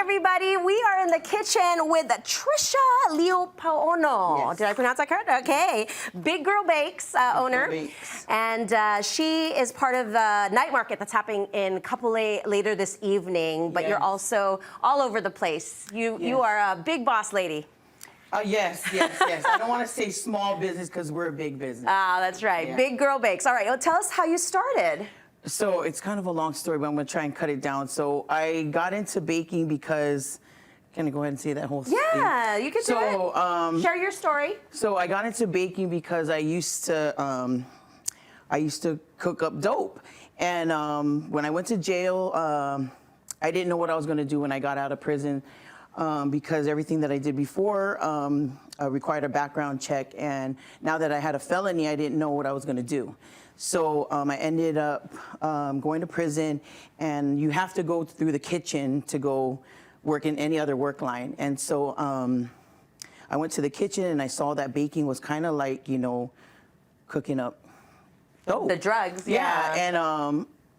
everybody. We are in the kitchen with Tricia Liupaono. Yes. Did I pronounce that correct? Okay. Big Girl Bakes owner. Bakes. And she is part of the night market that's happening in Kapolei later this evening. But you're also all over the place. You are a big boss lady. Yes. I don't want to say small business because we're a big business. Ah, that's right. Yeah. Big Girl Bakes. All right. Well, tell us how you started. So it's kind of a long story, but I'm going to try and cut it down. So I got into baking because, can I go ahead and say that whole thing? Yeah, you can do it. Share your story. So I got into baking because I used to cook up dope. And when I went to jail, I didn't know what I was going to do when I got out of prison because everything that I did before required a background check. And now that I had a felony, I didn't know what I was going to do. So I ended up going to prison, and you have to go through the kitchen to go work in any other work line. And so I went to the kitchen, and I saw that baking was kind of like, you know, cooking up dope. The drugs, yeah. And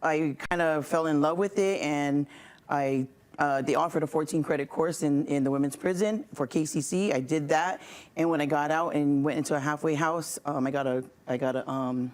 I kind of fell in love with it, and they offered a 14-credit course in the women's prison for KCC. I did that, and when I got out and went into a halfway house, I got a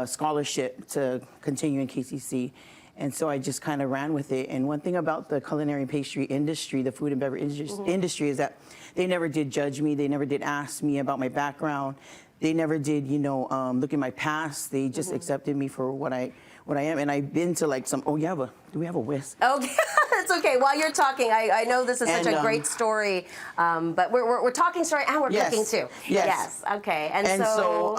scholarship to continue in KCC. And so I just kind of ran with it. And one thing about the culinary and pastry industry, the food and beverage industry, is that they never did judge me. They never did ask me about my background. They never did, you know, look at my past. They just accepted me for what I am. And I've been to like some, do we have a whisk? Okay, it's okay. While you're talking, I know this is such a great story, but we're talking story and we're cooking too. Yes. Okay. And so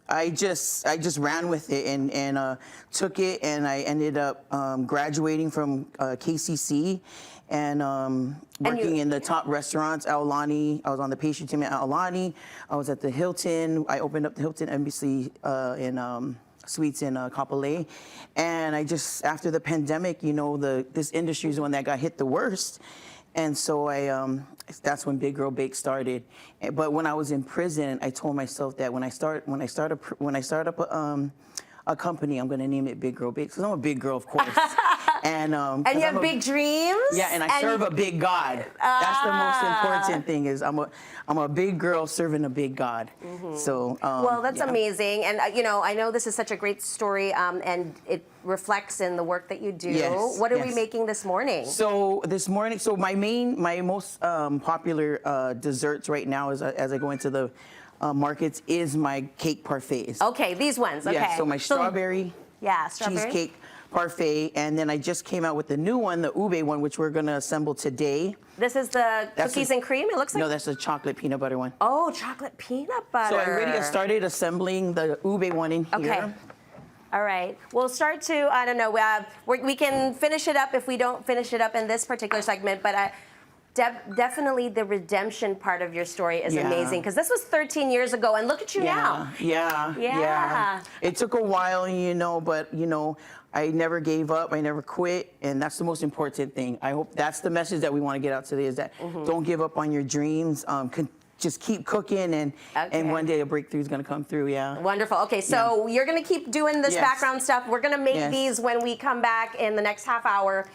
I just ran with it and took it, and I ended up graduating from KCC and working in the top restaurants. Aulani, I was on the pastry team at Aulani. I was at the Hilton. I opened up the Hilton Embassy in Suites in Kapolei. And I just, after the pandemic, you know, this industry is the one that got hit the worst. And so that's when Big Girl Bake started. But when I was in prison, I told myself that when I start up a company, I'm going to name it Big Girl Bake, because I'm a big girl, of course. And you have big dreams. Yeah, and I serve a big God. That's the most important thing. Is I'm a big girl serving a big God. So well, that's amazing. And you know, I know this is such a great story, and it reflects in the work that you do. Yes, what are we making this morning? So this morning, my most popular desserts right now, as I go into the markets, is my cake parfaits. Okay, these ones. Okay. Yeah, so my strawberry cheesecake parfait, and then I just came out with the new one, the ube one, which we're going to assemble today. This is the cookies and cream, it looks like? No, that's the chocolate peanut butter one. Oh, chocolate peanut butter. So I already started assembling the ube one in here. Okay. All right. We'll start to, I don't know, we can finish it up if we don't finish it up in this particular segment, but definitely the redemption part of your story is amazing, because this was 13 years ago, and look at you now. Yeah. It took a while, you know, but, you know, I never gave up. I never quit, and that's the most important thing. I hope that's the message that we want to get out today, is that don't give up on your dreams. Just keep cooking, and one day a breakthrough is going to come through. Yeah. Wonderful. Okay, so you're going to keep doing this background stuff. We're going to make these when we come back in the next half hour.